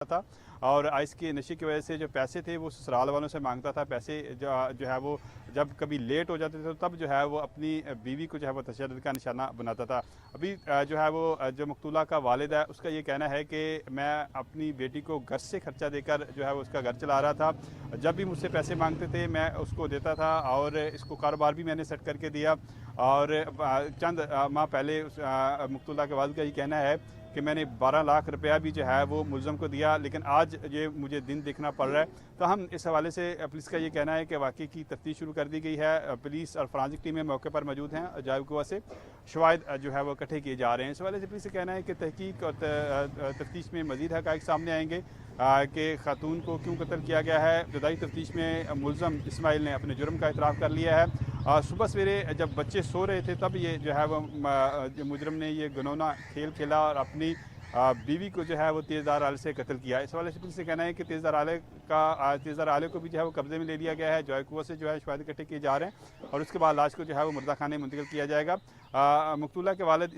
था और आइस के नशे की वजह से जो पैसे थे वो ससुराल वालों से मांगता था। पैसे जो है वो जब कभी लेट हो जाते थे तो तब जो है वो अपनी बीवी को जो है वो तशद्दुद का निशाना बनाता था। अभी जो है वो जो मकतूला का वालिद है उसका ये कहना है कि मैं अपनी बेटी को घर से खर्चा देकर जो है वो उसका घर चला रहा था। जब भी मुझसे पैसे मांगते थे मैं उसको देता था और इसको कारोबार भी मैंने सेट करके दिया। और चंद माह पहले मकतूला के वालिद का ये कहना है कि मैंने 12 लाख रुपया भी जो है वो मुलज़म को दिया, लेकिन आज ये मुझे दिन देखना पड़ रहा है। तो हम इस हवाले से पुलिस का ये कहना है कि वाक़ई की तफ्तीश शुरू कर दी गई है। पुलिस और फॉरेंसिक टीमें मौके पर मौजूद हैं। अजायब कुआ से शवाहिद जो है वो इकट्ठे किए जा रहे हैं। इस हवाले से पुलिस का कहना है कि तहकीक और तफ्तीश में मज़ीद हक़ाइक़ सामने आएंगे कि खातून को क्यों कत्ल किया गया है। इब्तदाई तफ्तीश में मुलज़म इस्माइल ने अपने जुर्म का इतराफ़ कर लिया है। सुबह सवेरे जब बच्चे सो रहे थे तब ये जो है वो मुजरम ने ये घिनौना खेल खेला और अपनी बीवी को जो है वो तेज़दार आले से कत्ल किया। इस हवाले से पुलिस से कहना है कि तेज़दार आले को भी जो है वो कब्जे में ले लिया गया है। जॉय कुआ से जो है शवाहिद इकट्ठे किए जा रहे हैं और उसके बाद लाश को जो है वो मुर्दा खाने में मुंतकिल किया जाएगा। मकतूला के वालिद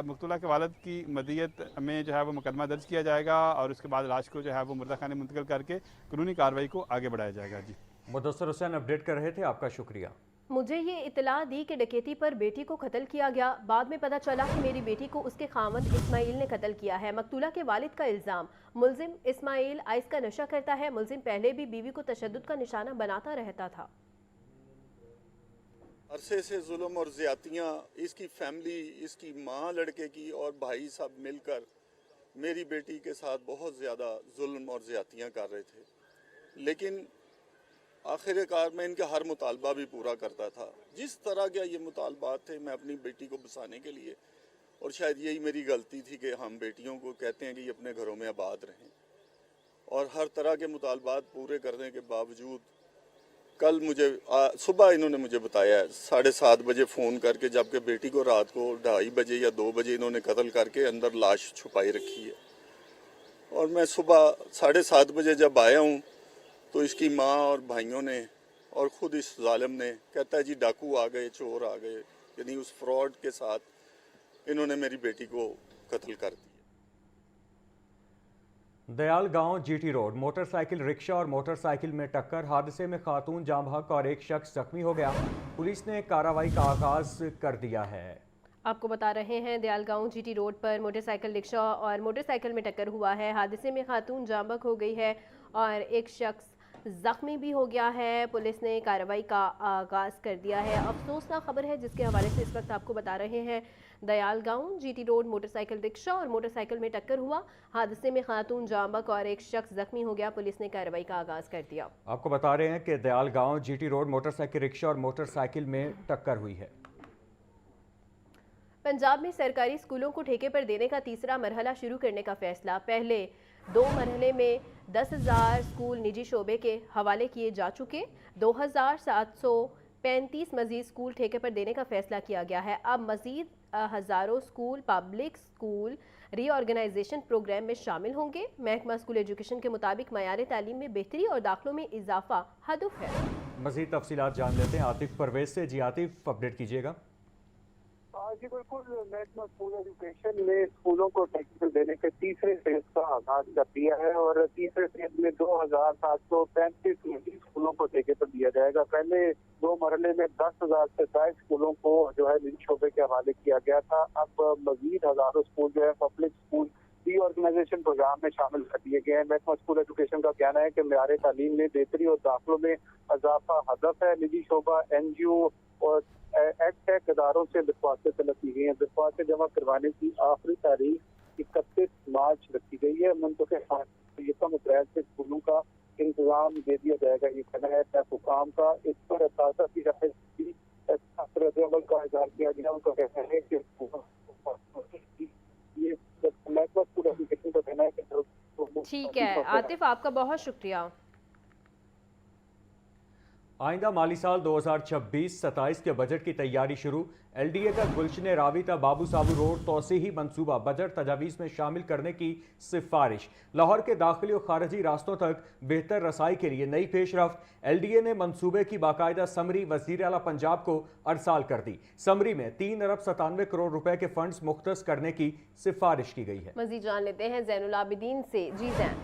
मकतूला के वालिद की मदियत में जो है वो मुकदमा दर्ज किया जाएगा और उसके बाद लाश को जो है वो मुर्दा खाने में मुंतकिल करके कानूनी कार्रवाई को आगे बढ़ाया जाएगा। जी, मुदस्सर हुसैन अपडेट कर रहे थे, आपका शुक्रिया। मुझे ये इतला दी कि डकैती पर बेटी को कत्ल किया गया। बाद में पता चला कि मेरी बेटी को उसके खामद इस्माइल ने कत्ल किया है। मकतूला के वालिद का इल्ज़ाम, मुलजिम इस्माइल आइस का नशा करता है। मुलजिम पहले भी बीवी को तशद्दुद का निशाना बनाता रहता था। अरसे से जुल्म और ज़्यादतियाँ इसकी फैमिली, इसकी माँ लड़के की और भाई सब मिलकर मेरी बेटी के साथ बहुत ज़्यादा जुल्म और ज़्यादतियाँ कर रहे थे, लेकिन आखिरकार मैं इनका हर मुतालबा भी पूरा करता था। जिस तरह के ये मुतालबात थे मैं अपनी बेटी को बसाने के लिए, और शायद यही मेरी गलती थी कि हम बेटियों को कहते हैं कि ये अपने घरों में आबाद रहें, और हर तरह के मुतालबात पूरे करने के बावजूद कल मुझे सुबह इन्होंने मुझे बताया 7:30 बजे फ़ोन करके, जबकि बेटी को रात को 2:30 बजे या 2 बजे इन्होंने कत्ल करके अंदर लाश छुपाई रखी है। और मैं सुबह 7:30 बजे जब आया हूँ तो इसकी माँ और भाइयों ने और ख़ुद इस जालिम ने कहता है जी डाकू आ गए, चोर आ गए, यानी उस फ्रॉड के साथ इन्होंने मेरी बेटी को कत्ल कर दिया। दयाल गांव जीटी रोड मोटरसाइकिल रिक्शा और मोटरसाइकिल में टक्कर, हादसे में खातून जाँ बहक और एक शख्स जख्मी हो गया। पुलिस ने कार्रवाई का आगाज कर दिया है। आपको बता रहे हैं दयाल गांव जीटी रोड पर मोटरसाइकिल रिक्शा और मोटरसाइकिल में टक्कर हुआ है। हादसे में खातून जाँ बहक हो गई है और एक शख्स जख्मी भी हो गया है। पुलिस ने कार्रवाई का आगाज़ कर दिया है। अफसोसनाक खबर है जिसके हवाले से इस वक्त आपको बता रहे हैं। दयाल गांव जीटी रोड मोटरसाइकिल रिक्शा और मोटरसाइकिल में टक्कर हुआ। हादसे में खातून जाँ बहक और एक शख्स जख्मी हो गया। पुलिस ने कार्रवाई का आगाज़ कर दिया। आपको बता रहे हैं कि दयाल गांव जीटी रोड मोटरसाइकिल रिक्शा और मोटरसाइकिल में टक्कर हुई है। पंजाब में सरकारी स्कूलों को ठेके पर देने का तीसरा मरहला शुरू करने का फैसला। पहले 2 मरहले में 10,000 स्कूल निजी शोबे के हवाले किए जा चुके। 2,735 मजीद स्कूल ठेके पर देने का फैसला किया गया है। अब मजीद हज़ारों school public school reorganization program में शामिल होंगे। महकमा स्कूल एजुकेशन के मुताबिक मयार तालीम में बेहतरी और दाखिलों में इजाफा हदफ है। मजीद तफसीलात जान लेते हैं आतिफ परवेज से। जी आतिफ, अपडेट कीजिएगा। जी बिल्कुल, महकमा स्कूल एजुकेशन ने स्कूलों को टेक्निकल देने के तीसरे फेज का आगाज कर दिया है और तीसरे फेज में 2,735 निजी स्कूलों को ठेके पर दिया जाएगा। पहले 2 मरहले में 10,000 से 22 स्कूलों को जो है निजी शोबे के हवाले किया गया था। अब मजीद हजारों स्कूल जो है पब्लिक स्कूल रीऑर्गेनाइजेशन प्रोग्राम में शामिल कर दिए गए हैं। महकमा स्कूल एजुकेशन का कहना है कि मयार तालीम में बेहतरी और दाखिलों में इजाफा हदफ है। निजी शोबा NGO और एडटेक इदारों से दरख्वास्तें तलब की गई हैं। दरख्वास्तें जमा करवाने की आखिरी तारीख 31 मार्च रखी गई है। मुंतखब कम अप्रैल से स्कूलों का इंतजाम दे दिया जाएगा, ये कहना है हुकाम का। इस पर ताज़ा की अमल का इज़हार किया गया। उनका कहना है कि ये महकमा स्कूल एजुकेशन का कहना है कि ठीक है आतिफ, आपका बहुत शुक्रिया। आइंदा माली साल 2026-27 के बजट की तैयारी शुरू। LDA का गुलशन रावी ता बाबू साबू रोड तोसीही मनसूबा बजट तजावीज़ में शामिल करने की सिफारिश। लाहौर के दाखिली और खारजी रास्तों तक बेहतर रसाई के लिए नई पेशरफ। LDA ने मनसूबे की बाकायदा समरी वज़ीर आला पंजाब को अरसाल कर दी। समरी में 3 अरब 97 करोड़ रुपए के फंड्स मुख्तस करने की सिफारिश की गई है। मज़ीद जान लेते हैं ज़ैनुल आबिदीन से। जी ज़ैन।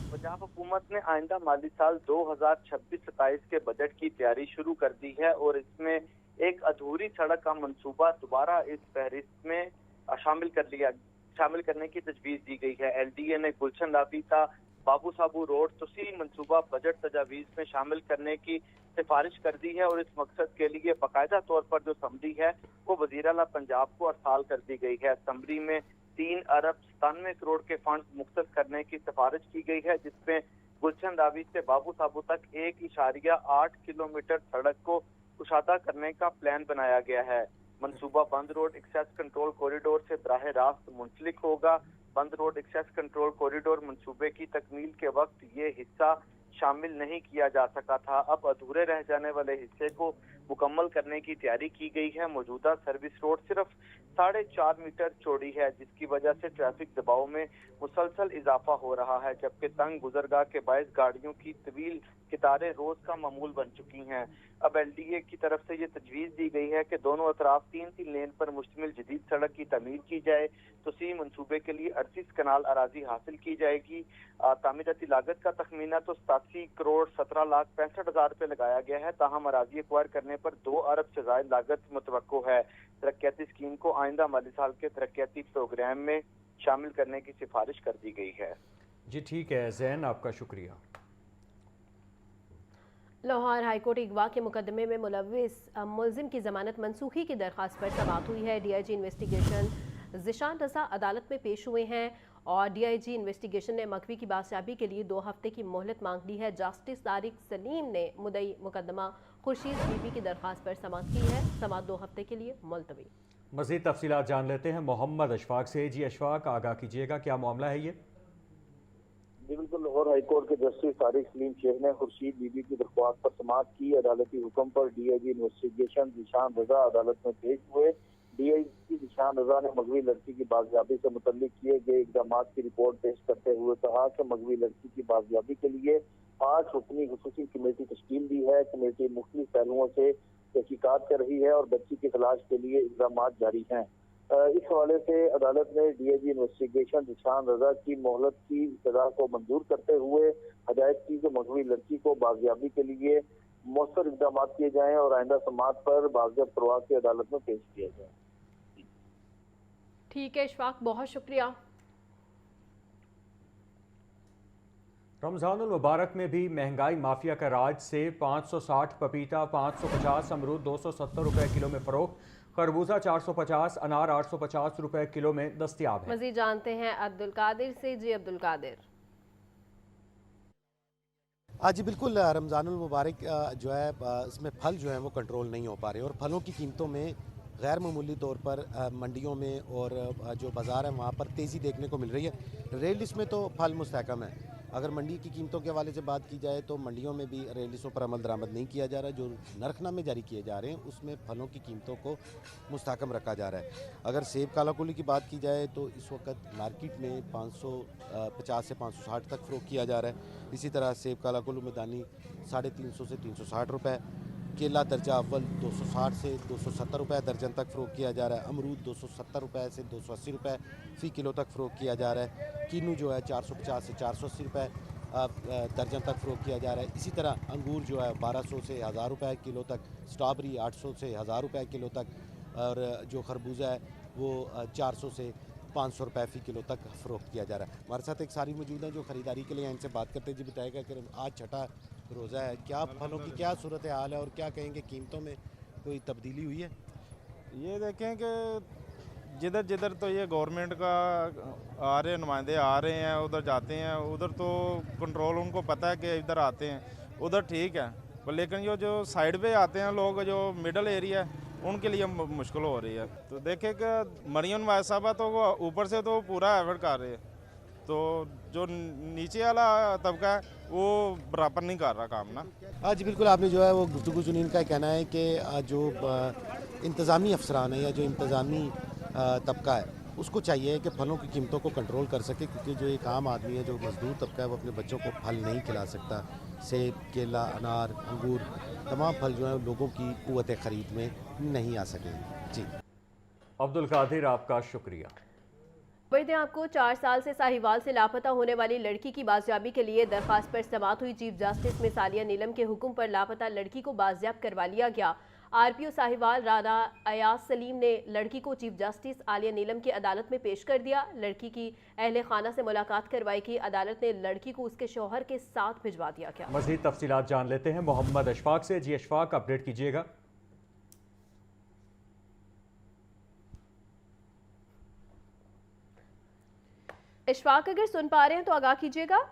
पंजाब हुकूमत ने आइंदा माली साल 2026-27 के बजट की तैयारी शुरू कर दी है और इसमें एक अधूरी सड़क का मंसूबा दोबारा इस फहरिस्त में शामिल करने की तजवीज़ दी गई है। LDA ने गुलशन रावी ता बाबू साबू रोड तोसी मंसूबा बजट तजावीज़ में शामिल करने की सिफारिश कर दी है और इस मकसद के लिए बाकायदा तौर पर जो समरी है वो वज़ीर आला पंजाब को अरसाल कर दी गई है। समरी में 3 अरब 97 करोड़ के फंड मुख्तस करने की सिफारिश की गई है, जिसमें गुलशन रावी से बाबू साबू तक 1.8 किलोमीटर सड़क को कुशादा करने का प्लान बनाया गया है। मंसूबा बंद रोड एक्सेस कंट्रोल कॉरिडोर से बराह रास्त मुंसलिक होगा। बंद रोड एक्सेस कंट्रोल कॉरिडोर मंसूबे की तकमील के वक्त ये हिस्सा शामिल नहीं किया जा सका था। अब अधूरे रह जाने वाले हिस्से को मुकम्मल करने की तैयारी की गई है। मौजूदा सर्विस रोड सिर्फ 4.5 मीटर चौड़ी है, जिसकी वजह से ट्रैफिक दबाव में मुसलसल इजाफा हो रहा है, जबकि तंग गुजरगाह के बायस गाड़ियों की तवील कितारें रोज का मामूल बन चुकी हैं। अब LDA की तरफ से ये तजवीज़ दी गई है कि दोनों अतराफ 3 लेन पर मुश्तमिल जदीद सड़क की तमीर की जाए। तो सी मंसूबे के लिए 38 कनाल अराजी हासिल की जाएगी। तामीराती लागत का तखमीना तो 87 करोड़ 17,65,000 रुपये लगाया गया है, ताहम अराजी एक्वायर करने पर 2 अरब से ज़ायद लागत मुतवक्को है। तरक्याती स्कीम को आइंदा माली साल के तरक्याती प्रोग्राम में शामिल करने की सिफारिश कर दी गई है। जी ठीक है ज़ैन, आपका शुक्रिया। लाहौर हाईकोर्ट अगवा के मुकदमे में मुलविस मुलजिम की जमानत मनसूखी की दरख्वास्त पर समाअत हुई है। DIG इन्वेस्टिगेशन ज़िशान रज़ा अदालत में पेश हुए हैं और DIG इन्वेस्टिगेशन ने मकवी की बादशाबी के लिए 2 हफ्ते की मोहलत मांग ली है। जस्टिस तारिक सलीम ने मुदई मुकदमा खुर्शीद बीबी की दरख्वास्त पर समाअत की है। समाअत 2 हफ्ते के लिए मुलतवी। मज़ीद तफसीलात जान लेते हैं मोहम्मद अशफाक से। जी अशफाक, आगाह कीजिएगा, क्या मामला है ये? जी बिल्कुल, लाहौर हाईकोर्ट के जस्टिस तारिक सलीम शेख ने खुर्शीद बीबी की दरख्वास्त पर समाअत की। अदालती हुक्म पर DIG इन्वेस्टिगेशन ज़िशान रज़ा अदालत में पेश हुए। DIG ज़िशान रज़ा ने मगवी लड़की की बाजियाबी से मुतल्लिक किए गए इक़दाम की रिपोर्ट पेश करते हुए कहा कि मगवी लड़की की बाजियाबी के लिए 5 रुकनी खुसूसी कमेटी तश्कील दी है। कमेटी मुख्तलिफ पहलुओं से तहकीकात कर रही है और बच्ची की तलाश के लिए इक़दाम जारी हैं। इस हवाले से अदालत ने DIG इन्वेस्टिगेशन ज़िशान रज़ा की मोहलत की सजा को मंजूर करते हुए हदायत की कि मगवी लड़की को बाजियाबी के लिए मौसर इक़दाम किए जाएं और आइंदा समाअत पर बाज़ियाब करवा के अदालत में पेश किया जाए। ठीक है इशफाक, बहुत शुक्रिया। रमज़ानुल मुबारक में भी महंगाई माफिया का राज। से 560 पपीता 550, अमरूद 270 रुपए किलो में फरोख्त, खरबूजा 450, अनार 850 रुपए किलो में दस्तयाब है। मज़ीद जानते हैं अब्दुल कादिर से। जी अब्दुल कादिर। जी बिल्कुल, रमज़ानुल मुबारक जो है इसमें फल जो है वो कंट्रोल नहीं हो पा रहे और फलों की कीमतों में गैर मामूली तौर पर मंडियों में और जो बाज़ार है वहाँ पर तेज़ी देखने को मिल रही है। रेल लिस्ट में तो फल मुस्तहकम है। अगर मंडी की कीमतों के हवाले से बात की जाए तो मंडियों में भी रेल लिस्टों पर अमल दरामद नहीं किया जा रहा। जो नरखनामे जारी किए जा रहे हैं उसमें फलों की कीमतों को मुस्तहकम रखा जा रहा है। अगर सेब कालाकुली की बात की जाए तो इस वक्त मार्केट में 550 से 560 तक फ़रोख्त किया जा रहा है। इसी तरह सेब कालाकुली में दानी 350 से 360 रुपये, केला दर्जा अव्वल 260 से 270 रुपये दर्जन तक फ़रोख्त किया जा रहा है। अमरूद 270 रुपये से 280 रुपये फ़ी किलो तक फ़रोख्त किया जा रहा है। कीनू जो है 450 से 480 रुपये दर्जन तक फ़रोख्त किया जा रहा है। इसी तरह अंगूर जो है 1200 से 1000 रुपये किलो तक, स्ट्रॉबेरी 800 से 1000 रुपये किलो तक, और जो खरबूजा है वो 400 से 500 रुपये फ़ी किलो तक फ़रोख्त किया जा रहा है। हमारे साथ एक सारी मौजूद हैं जो ख़रीदारी के लिए इनसे बात करते हैं। जी बताएगा कि आज छठा रोज़ा है, क्या फलों की क्या सूरत हाल है और क्या कहेंगे कीमतों में कोई तब्दीली हुई है? ये देखें कि जिधर जिधर तो ये गवर्नमेंट का आ रहे नुमाइंदे आ रहे हैं, उधर जाते हैं, उधर तो कंट्रोल उनको पता है कि इधर आते हैं, उधर ठीक है। पर लेकिन ये जो साइड पे आते हैं लोग, जो मिडल एरिया है, उनके लिए मुश्किल हो रही है। तो देखें कि मरियम वाइस साहबा तो वो ऊपर से तो पूरा एफर्ट कर रहे हैं, तो जो नीचे वाला तबका है वो बराबर नहीं कर रहा काम ना। जी बिल्कुल, आपने जो है वो गुफ्तगू सुनी, इनका कहना है कि जो इंतज़ामी अफसरान है या जो इंतज़ामी तबका है उसको चाहिए कि फलों की कीमतों को कंट्रोल कर सके, क्योंकि जो एक आम आदमी है, जो मजदूर तबका है, वो अपने बच्चों को फल नहीं खिला सकता। सेब, केला, अनार, अंगूर, तमाम फल जो है लोगों की क़ुव्वत ख़रीद में नहीं आ सके। जी अब्दुल कादिर, आपका शुक्रिया। खबर दें आपको, 4 साल से साहिवाल से लापता होने वाली लड़की की बाजियाबी के लिए दरख्वास्त पर समाअत हुई। चीफ जस्टिस में सालिया नीलम के हुक्म पर लापता लड़की को बाजियाब करवा लिया गया। आरपीओ साहिवाल राना अयाज सलीम ने लड़की को चीफ जस्टिस आलिया नीलम की अदालत में पेश कर दिया। लड़की की अहले खाना से मुलाकात करवाई की अदालत ने लड़की को उसके शौहर के साथ भिजवा दिया गया। मज़ीद तफसीलात जान लेते हैं मोहम्मद अशफाक से। जी अशफाक, अपडेट कीजिएगा। इशफाक, अगर सुन पा रहे हैं तो आगाह कीजिएगा।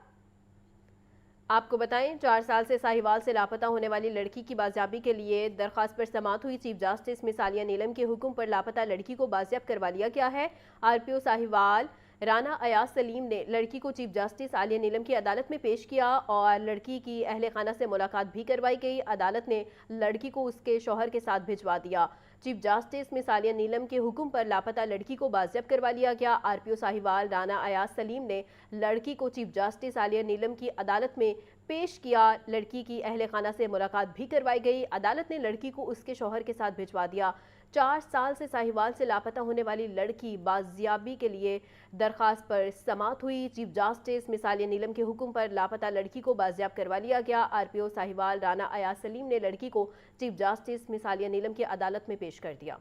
आपको बताएं, 4 साल से साहिवाल से लापता होने वाली लड़की की बाजियाबी के लिए दरख्वास्त पर समाअत हुई। चीफ जस्टिस मिस आलिया नीलम के हुक्म पर लापता लड़की को बाजियाब करवा लिया गया है। आरपीओ साहिवाल राना अयाज सलीम ने लड़की को चीफ जस्टिस आलिया नीलम की अदालत में पेश किया और लड़की की अहले खाना से मुलाकात भी करवाई गई। अदालत ने लड़की को उसके शौहर के साथ भिजवा दिया। चीफ जस्टिस मिस आलिया नीलम के हुक्म पर लापता लड़की को बाजियाब करवा लिया गया। आरपीओ साहिवाल राना अयाज सलीम ने लड़की को चीफ जस्टिस आलिया नीलम की अदालत में पेश किया। लड़की की अहले खाना से मुलाकात भी करवाई गई। अदालत ने लड़की को उसके शौहर के साथ भिजवा दिया। 4 साल से साहिवाल से लापता होने वाली लड़की बाजियाबी के लिए दरख्वास्त पर समाअत हुई। चीफ जस्टिस मिस आलिया नीलम के हुक्म पर लापता लड़की को बाजियाब करवा लिया गया। आरपीओ साहिवाल राना अयाज सलीम ने लड़की को चीफ जस्टिस मिस आलिया नीलम की अदालत में पेश कर दिया।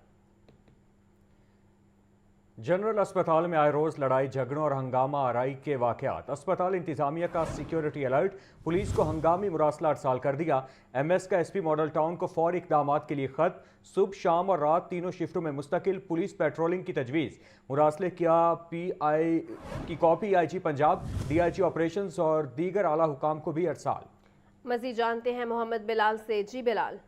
जनरल अस्पताल में आए रोज़ लड़ाई झगड़ों और हंगामा आराई के वाक़यात। अस्पताल इंतज़ामिया का सिक्योरिटी अलर्ट, पुलिस को हंगामी मुरासला अरसाल कर दिया। एमएस का एसपी मॉडल टाउन को फौरी इक़दामात के लिए ख़त। सुबह, शाम और रात तीनों शिफ्टों में मुस्तकिल पुलिस पेट्रोलिंग की तजवीज़। मुरासले की copy IG Punjab, DIG operations और दीगर आला हुकाम को भी अरसाल। मज़ीद जानते हैं मोहम्मद बिलाल से। जी बिलाल।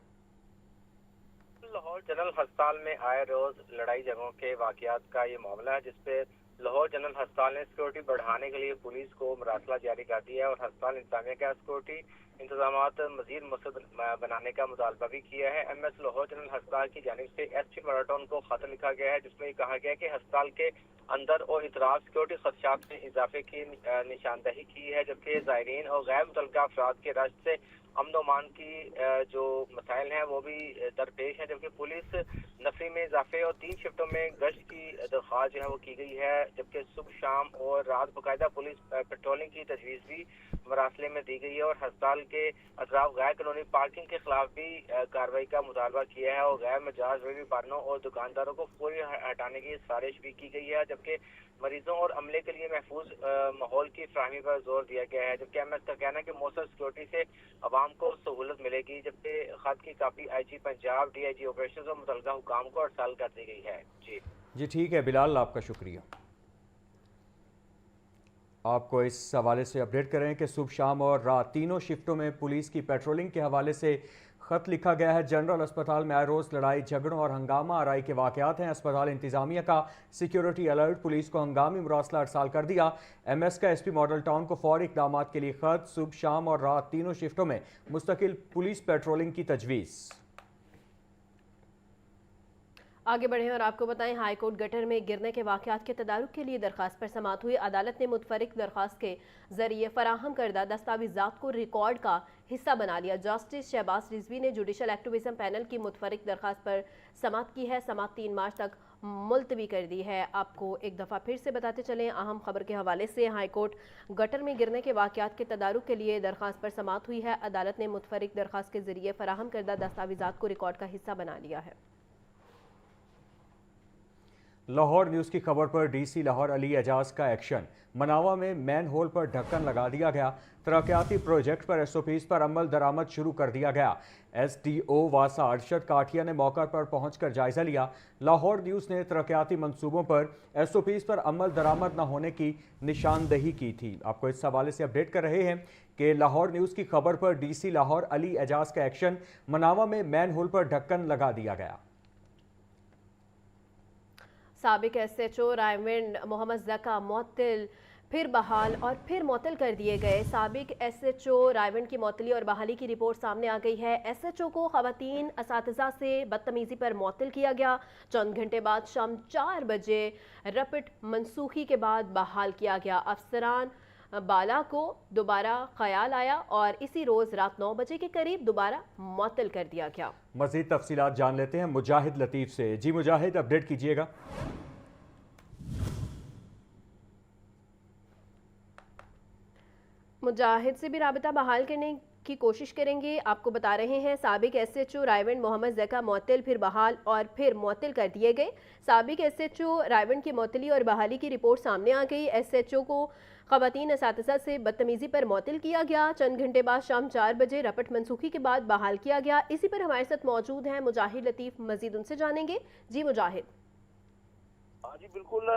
लाहौर जनरल अस्पताल में आए रोज लड़ाई झगड़ों के वाकयात का ये मामला है, जिसपे लाहौर जनरल अस्पताल ने सिक्योरिटी बढ़ाने के लिए पुलिस को मुरासला जारी कर दिया है और अस्पताल इंतजामिया का सिक्योरिटी इंतजामात मजीद मसद बनाने का मुतालबा भी किया है। एमएस लाहौर जनरल अस्पताल की जानिब से एसपी मराठौन को खत लिखा गया है, जिसमें कहा गया है कि अस्पताल के अंदर और इतराफ सिक्योरिटी खदशात में इजाफे की निशानदही की है, जबकि ज़ायरीन और गैर मुतल्लिका अफराद के रश से अमन अमान की जो मसाइल हैं वो भी दरपेश हैं। जबकि पुलिस नफरी में इजाफे और 3 शिफ्टों में गश्त की दरख्वास्त जो है वो की गई है, जबकि सुबह, शाम और रात बाकायदा पुलिस पेट्रोलिंग की तजवीज़ भी मरासले में दी गई है और अस्पताल के अतराफ गैर कानूनी पार्किंग के खिलाफ भी कार्रवाई का मुतालबा किया है और गैर मजाज व्यापारियों और दुकानदारों को फौरी हटाने की सिफारिश भी की गई है। जबकि मरीजों और अमले के लिए महफूज माहौल की फराहमी पर जोर दिया गया है। जबकि एमएस का कहना है कि मौसर सिक्योरिटी से अवाम को सहूलत मिलेगी। जबकि खत की copy IG Punjab, DIG operations और मुतल्लिका हुकाम को अरसाल कर दी गई है। जी ठीक है बिलाल, आपका शुक्रिया। आपको इस हवाले से अपडेट करें कि सुबह, शाम और रात तीनों शिफ्टों में पुलिस की पेट्रोलिंग के हवाले से ख़त लिखा गया है। जनरल अस्पताल में आए रोज़ लड़ाई झगड़ों और हंगामा आराई के वाक़यात हैं। अस्पताल इंतज़ामिया का सिक्योरिटी अलर्ट, पुलिस को हंगामी मुरासला अरसाल कर दिया। एमएस का एसपी मॉडल टाउन को फौरी इक़दामात के लिए ख़त। सुबह, शाम और रात तीनों शिफ्टों में मुस्तकिल पुलिस पेट्रोलिंग की तजवीज़। आगे बढ़ें और आपको बताएं, हाईकोर्ट गटर में गिरने के वाक़यात के तदारुक के लिए दरख्वास्त पर समाअत हुई। अदालत ने मुतफरिक दरख्वास्त के जरिए फराहम करदा दस्तावेज़ात को रिकॉर्ड का हिस्सा बना लिया। जस्टिस शहबाज रिजवी ने जुडिशल एक्टिविज्म पैनल की मुतफरिक दरख्वास्त पर समाअत की है। समाअत 3 मार्च तक मुलतवी कर दी है। आपको एक दफ़ा फिर से बताते चलें अहम खबर के हवाले से, हाईकोर्ट गटर में गिरने के वाक़यात के तदारुक के लिए दरख्वास्त पर समाअत हुई है। अदालत ने मुतफरिक दरख्वास्त के जरिए फराहम करदा दस्तावेज़ात को रिकॉर्ड का हिस्सा बना लिया है। लाहौर न्यूज़ की खबर पर डीसी लाहौर अली एजाज का एक्शन। मनावा में मैन होल पर ढक्कन लगा दिया गया। तरक्याती प्रोजेक्ट पर एसओपीज़ पर अमल दरामद शुरू कर दिया गया। एसडीओ वासा अरशद काठिया ने मौका पर पहुंचकर जायजा लिया। लाहौर न्यूज़ ने तरक्याती मंसूबों पर एसओपीज़ पर अमल दरामद न होने की निशानदही की थी। आपको इस हवाले से अपडेट कर रहे हैं कि लाहौर न्यूज़ की खबर पर डीसी लाहौर अली एजाज का एक्शन। मनावा में मैन होल पर ढक्कन लगा दिया गया। साबिक एसएचओ रायविंड मोहम्मद जका मुअत्तिल फिर बहाल और फिर मुअत्तल कर दिए गए। साबिक SHO रायवंड की मुअत्तली और बहाली की रिपोर्ट सामने आ गई है। SHO को ख़वातीन असातिज़ा से बदतमीज़ी पर मुअत्तल किया गया। चंद घंटे बाद शाम 4 बजे रपिट मनसूखी के बाद बहाल किया गया। अफसरान बाला को दोबारा ख्याल आया और इसी रोज़ रात 9 बजे के करीब दोबारा मुअत्तल कर दिया गया। मज़ीद तफसीलात जान लेते हैं मुजाहिद लतीफ़ से। जी मुजाहिद, अपडेट कीजिएगा। मुजाहिद से भी राबिता बहाल करने की कोशिश करेंगे। आपको बता रहे हैं साबिक SHO रायवंड मोहम्मद ज़का मुअत्तल, फिर बहाल और फिर मुअत्तल कर दिए गए। साबिक SHO रायवंड की मुअत्तली और बहाली की रिपोर्ट सामने आ गई। SHO को ख़वातीन असातिज़ा से बदतमीज़ी पर मुअत्तल किया गया। चंद घंटे बाद शाम 4 बजे रपट मनसूखी के बाद बहाल किया गया। इसी पर हमारे साथ मौजूद हैं मुजाहिद लतीफ़, मज़ीद उनसे जानेंगे। जी मुजाहिद। हाँ जी बिल्कुल,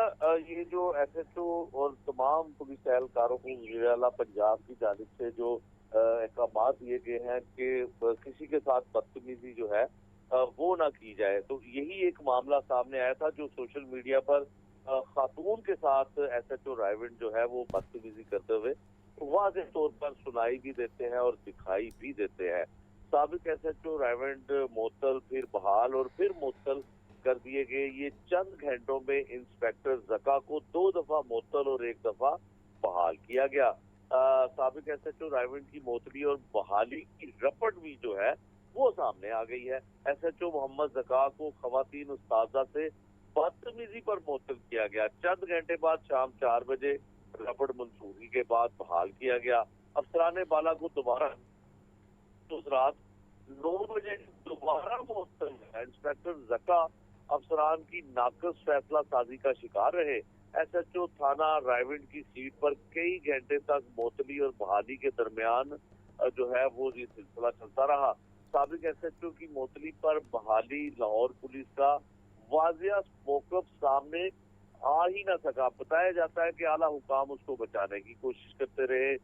ये जो SHO और तमाम पुलिस एहलकारों को वज़ीर आला पंजाब की जानिब से जो अहकाम दिए गए हैं कि किसी के साथ बदतमीजी जो है वो ना की जाए, तो यही एक मामला सामने आया था जो सोशल मीडिया पर खातून के साथ SHO रायवंड जो है वो बदतमीजी करते हुए वाज़ेह तौर पर सुनाई भी देते हैं और दिखाई भी देते हैं। साबिक SHO रायवंड मुअत्तल, फिर बहाल और फिर मुअत्तल कर दिए गए। ये चंद घंटों में इंस्पेक्टर ज़का को 2 दफा मुअत्तल और 1 दफा बहाल किया गया। साबिक SHO रायवंड की मुअत्तली और बहाली की रपट भी जो है वो सामने आ गई है। SHO मोहम्मद ज़का को ख़वातीन उस्तादा से बदतमीजी पर मुअत्तल किया गया। चंद घंटे बाद शाम 4 बजे रपट मंसूखी के बाद बहाल किया गया। अफसरान बाला को दोबारा उस रात 9 बजे दोबारा मुअत्तल है। इंस्पेक्टर ज़का अफसरान की नाकस फैसला साजी का शिकार रहे। SHO थाना रायवंड की सीट पर कई घंटे तक मुअत्तली और बहाली के दरमियान जो है वो ये सिलसिला चलता रहा। साबिक SHO की मुअत्तली पर बहाली लाहौर पुलिस का वाज़िया मौक़िफ़ सामने आ ही ना सका। बताया जाता है कि आला हुकाम उसको बचाने की कोशिश करते रहे,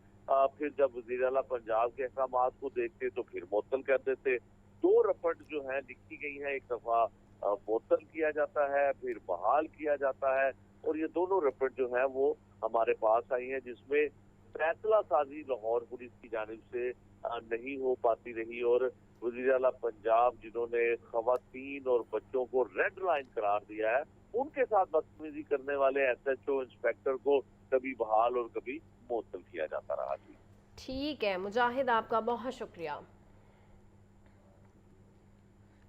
फिर जब वज़ीर आला पंजाब के अहकाम को देखते तो फिर मुअत्तल कर देते। 2 रपट जो है लिखी गई है, एक दफा मुअत्तल किया जाता है, फिर बहाल किया जाता है, और ये दोनों रपट जो है वो हमारे पास आई हैं जिसमें फैसला साजी लाहौर पुलिस की जानिब से नहीं हो पाती रही। और वज़ीर आला पंजाब जिन्होंने ख़वातीन और बच्चों को रेड लाइन करार दिया है, उनके साथ बदतमीजी करने वाले SHO इंस्पेक्टर को कभी बहाल और कभी मुअत्तल किया जाता रहा। जी ठीक है मुजाहिद, आपका बहुत शुक्रिया।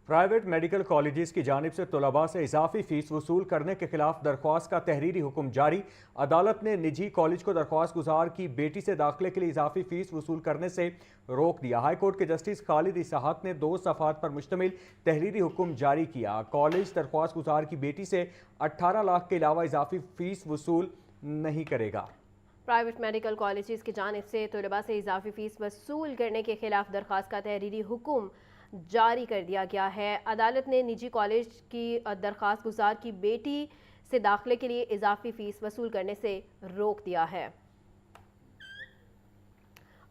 प्राइवेट मेडिकल कॉलेजेस की जानिब से तलबा से इजाफी फीस वसूल करने के खिलाफ दरख्वास्त का तहरीरी हुक्म जारी। अदालत ने निजी कॉलेज को दरख्वास्त गुजार की बेटी से दाखिले के लिए इजाफी फीस वसूल करने से रोक दिया। हाई कोर्ट के जस्टिस खालिद इसहाक ने 2 सफ़ात पर मुश्तमिल तहरीरी हुक्म जारी किया। कॉलेज दरख्वास्त गुजार की बेटी से 18 लाख के अलावा इजाफी फीस वसूल नहीं करेगा। प्राइवेट मेडिकल कॉलेजेस की जानिब से तलबा से इजाफी फीस वसूल करने के खिलाफ दरख्वास्त का तहरीरी हुक्म जारी कर दिया गया है। अदालत ने निजी कॉलेज की दरख्वास्त गुजार की बेटी से दाखिले के लिए इजाफी फीस वसूल करने से रोक दिया है।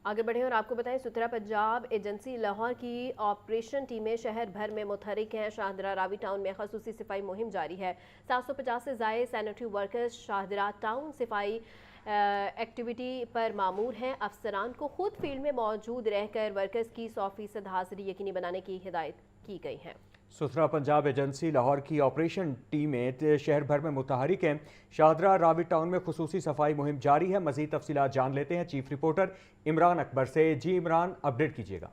आगे बढ़े और आपको बताएं, सुथरा पंजाब एजेंसी लाहौर की ऑपरेशन टीमें शहर भर में मुतहरिक हैं। शाहदरा रावी टाउन में खसूसी सफाई मुहिम जारी है। 750 से ज़ायद सैनिटरी वर्कर्स शाहदरा टाउन सफाई एक्टिविटी पर मामूर हैं। अफसरान को खुद फील्ड में मौजूद रहकर वर्कर्स की 100% हाजिरी यकीनी बनाने की हिदायत की गई है। सुथरा पंजाब एजेंसी लाहौर की ऑपरेशन टीमें शहर भर में मुतहरिक हैं। शाहदरा रावी टाउन में खुसूसी सफाई मुहिम जारी है। मज़ीद तफसीलात जान लेते हैं चीफ रिपोर्टर इमरान अकबर से। जी इमरान, अपडेट कीजिएगा।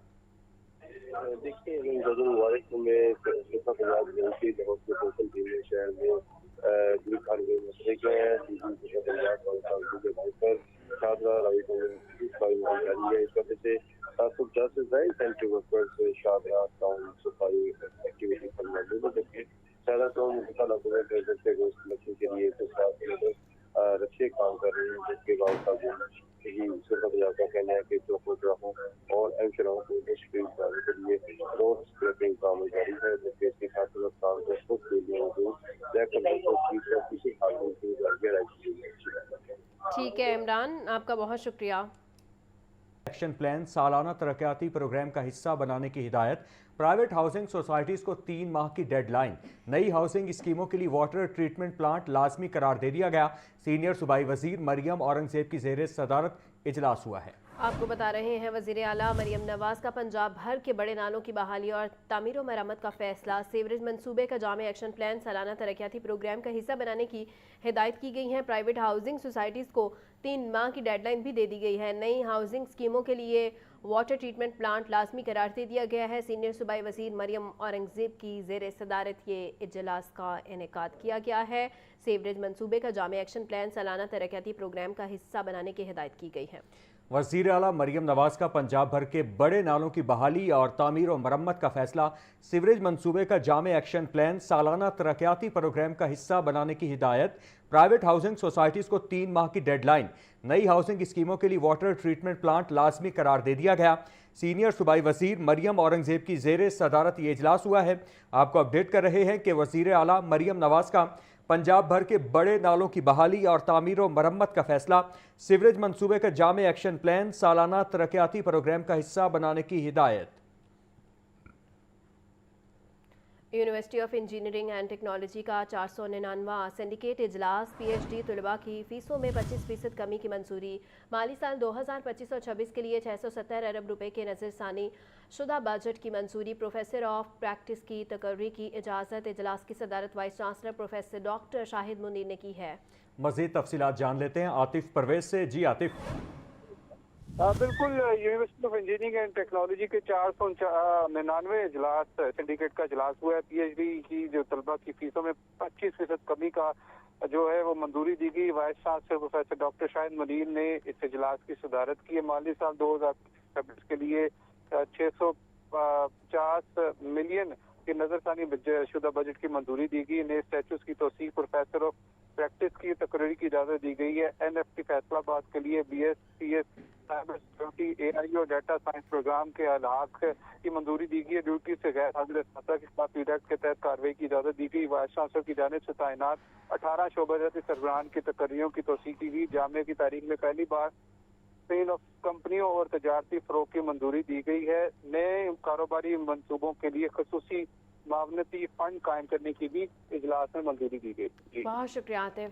रक्षे काम कर रहे हैं, जिसके बावजूद का कहना है कि और एमशराओं को मुश्किल के लिए रोड स्क्रैपिंग काम जारी है, जबकि इसके साथ ठीक है इमरान, आपका बहुत शुक्रिया। एक्शन प्लान सालाना तरक्याती प्रोग्राम का हिस्सा बनाने की हिदायत। प्राइवेट हाउसिंग सोसाइटीज़ को 3 माह की डेडलाइन। नई हाउसिंग स्कीमों के लिए वाटर ट्रीटमेंट प्लांट लाजमी करार दे दिया गया। सीनियर सूबाई वजीर मरियम औरंगजेब की ज़ेर सदारत इजलास हुआ है। आपको बता रहे हैं वज़ीर आला मरियम नवाज का पंजाब भर के बड़े नालों की बहाली और तामीर व मरम्मत का फैसला। सीवरेज मंसूबे का जामे एक्शन प्लान सालाना तरक्याती प्रोग्राम का हिस्सा बनाने की हिदायत की गई है। प्राइवेट हाउसिंग सोसाइटीज़ को 3 माह की डेडलाइन भी दे दी गई है। नई हाउसिंग स्कीमों के लिए वाटर ट्रीटमेंट प्लांट लाजमी करार दे दिया गया है। सीनियर सूबाई वज़ीर मरियम औरंगजेब की ज़ेर सदारत ये इजलास का इनेकाद किया गया है। सीवरेज मंसूबे का जामे एक्शन प्लान सालाना तरक्याती प्रोग्राम का हिस्सा बनाने की हिदायत की गई है। वज़ीर आला मरियम नवाज का पंजाब भर के बड़े नालों की बहाली और तामीर और मरम्मत का फैसला। सीवरेज मंसूबे का जामे एक्शन प्लान सालाना तरक्याती प्रोग्राम का हिस्सा बनाने की हिदायत। प्राइवेट हाउसिंग सोसाइटीज़ को 3 माह की डेडलाइन। नई हाउसिंग स्कीमों के लिए वाटर ट्रीटमेंट प्लांट लाजमी करार दे दिया गया। सीनियर सूबाई वज़ीर मरियम औरंगजेब की ज़ेर सदारत ये इजलास हुआ है। आपको अपडेट कर रहे हैं कि वज़ीर आला मरियम नवाज का पंजाब भर के बड़े नालों की बहाली और तामीर व मरम्मत का फैसला। सीवरेज मंसूबे का जामे एक्शन प्लान सालाना तरक्याती प्रोग्राम का हिस्सा बनाने की हिदायत। University of engineering and technology का 499वां सिंडिकेट इजलास। पीएचडी तलबा की फ़ीसों में 25% कमी की मंजूरी। माली साल 2025-26 के लिए 670 अरब रुपए के नज़रसानी शुदा बजट की मंजूरी। प्रोफेसर ऑफ प्रैक्टिस की तकर्री की इजाज़त। इजलास की सदारत vice chancellor professor doctor Shahid Munir ने की है। मज़ीद तफसीलात जान लेते हैं आतिफ परवेज से। जी आतिफ। बिल्कुल, university of engineering and technology के 499 इजलास सिंडिकेट का इजलास हुआ है। पीएचडी की जो तलबा की फीसों में 25% कमी का जो है वो मंजूरी दी गई। Vice chancellor professor doctor Shahid Munir ने इस इजलास की सदारत की है। माली साल 2026 के लिए 650 मिलियन की नजरसानी शुदा बजट की मंजूरी दी गई। नए स्टैचूस की तोसी। प्रोफेसर ऑफ प्रैक्टिस की तकरीर की इजाजत दी गई है। एनएफटी फैसलाबाद के लिए BScs साइबर सिक्योरिटी AI और डाटा साइंस प्रोग्राम के अलाक की मंजूरी दी गई है। ड्यूटी से गैर हाजिर असातिज़ा के खिलाफ पीडैक्ट के तहत कार्रवाई की इजाजत दी गई। वाइस चांसलर की जानिब से तैनात 18 शोबाजाती सरबराहान की तकरीरों की तोसी की गई। जामे की तारीख में पहली बार सेल ऑफ कंपनियों और तजारती फरोग की मंजूरी दी गई है। नए कारोबारी मंसूबों के लिए खसूसी मावनती फंड कायम करने की भी इजलास में मंजूरी दी गई। बहुत शुक्रिया आतिफ।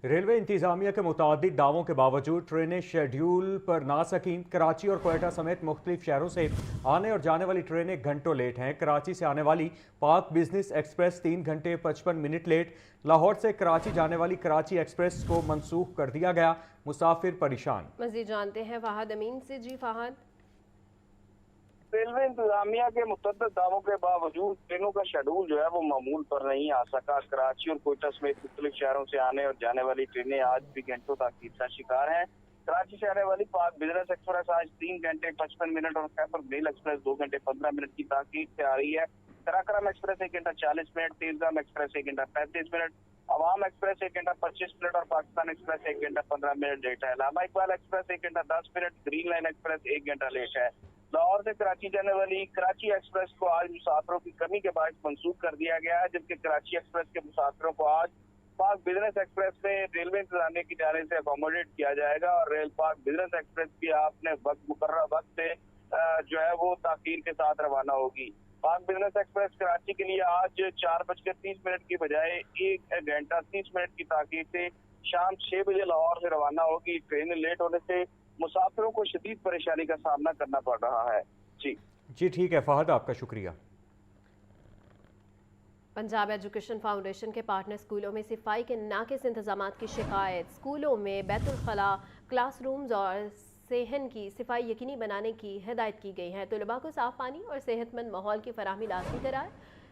रेलवे इंतजामिया के मुतादिद दावों के बावजूद ट्रेनें शेड्यूल पर ना सकीं। कराची और कोयटा समेत मुख्तलिफ शहरों से आने और जाने वाली ट्रेनें घंटों लेट हैं। कराची से आने वाली पाक बिजनेस एक्सप्रेस 3 घंटे 55 मिनट लेट। लाहौर से कराची जाने वाली कराची एक्सप्रेस को मनसूख कर दिया गया। मुसाफिर परेशान। मज़ीद जानते हैं फहद अमीन से। जी फहद। रेलवे इंतजामिया के मुतअद्दिद दावों के बावजूद ट्रेनों का शेड्यूल जो है वो मामूल पर नहीं आ सका। कराची और कोयटा समेत मुख्तलिफ शहरों से आने और जाने वाली ट्रेनें आज भी घंटों ताख़ीर का शिकार हैं। कराची से आने वाली पाक बिजनेस एक्सप्रेस आज 3 घंटे 55 मिनट और खैबर मेल एक्सप्रेस 2 घंटे 15 मिनट की ताख़ीर से आ रही है। कराक्रम एक्सप्रेस 1 घंटा 40 मिनट, तेजगाम एक्सप्रेस 1 घंटा 35 मिनट, अवाम एक्सप्रेस 1 घंटा 25 मिनट और पाकिस्तान एक्सप्रेस 1 घंटा 15 मिनट लेट है। लामा इकबाल एक्सप्रेस 1 घंटा 10 मिनट, ग्रीन लाइन एक्सप्रेस 1 घंटा लेट है। लाहौर से कराची जाने वाली कराची एक्सप्रेस को आज मुसाफिरों की कमी के बाद मंसूख कर दिया गया है, जबकि कराची एक्सप्रेस के मुसाफिरों को आज पाक बिजनेस एक्सप्रेस में रेलवे इंतजामिया की जाने से अकोमोडेट किया जाएगा और रेल पाक बिजनेस एक्सप्रेस भी आपने मुकर्रर वक्त से जो है वो ताखीर के साथ रवाना होगी। पाक बिजनेस एक्सप्रेस कराची के लिए आज 4:30 की बजाय 1 घंटा 30 मिनट की ताखीर से शाम 6 बजे लाहौर से रवाना होगी। ट्रेन लेट होने से मुसाफिरों को शदीद परेशानी का सामना करना पड़ रहा है। जी ठीक है फहद, आपका शुक्रिया। पंजाब एजुकेशन फाउंडेशन के पार्टनर स्कूलों में सफाई के नाकिस इंतजामात की शिकायत। स्कूलों में बैतुल खला, क्लासरूम्स और सेहन की सफाई यकीनी बनाने की हिदायत की गई है। तलबा को साफ पानी और सेहतमंद माहौल की फराहमी लाजमी कराए।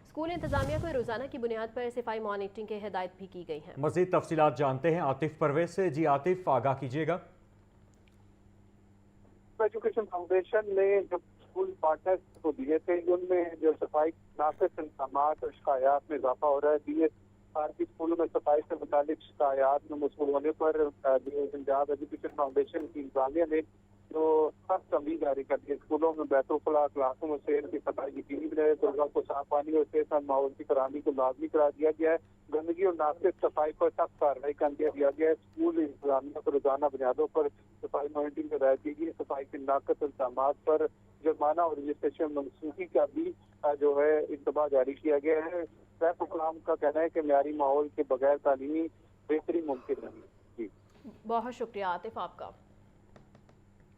स्कूल इंतजामिया को रोजाना की बुनियाद पर सफाई मॉनिटरिंग की हिदायत भी की गई है। मजीद तफसीलात जानते हैं आतिफ परवेज से। जी आतिफ, आगाह कीजिएगा। एजुकेशन फाउंडेशन ने जो स्कूल पार्टनर्स को दिए थे उनमें जो सफाई नाकिस इंतजामात और शिकायत में इजाफा हो रहा है। DSR की स्कूलों में सफाई से मुतालिक शिकायत में मौसूल होने पर पंजाब एजुकेशन फाउंडेशन की इंतजामिया ने जो सख्त तंबीह जारी कर दी। स्कूलों में बैतुल खला, क्लासों में सेहत की सफाई यकीनी बनाए तलबा को साफ पानी और सेहतमंद माहौल की फराहमी को लाजमी करार दिया गया है। गंदगी और नासिक सफाई पर सख्त कार्रवाई का दिया गया है। स्कूल इंतजामिया को रोजाना बुनियादों पर सफाई मॉनिटरिंग की हिदायत दी गई है। सफाई की नाकस इल्जाम पर जुर्माना और रजिस्ट्रेशन मनसूखी का भी जो है इंतबाह जारी किया गया है। सैफ हुक्काम का कहना है कि म्यारी माहौल के बगैर तालीमी बेहतरी मुमकिन नहीं। जी बहुत शुक्रिया आतिफ आपका।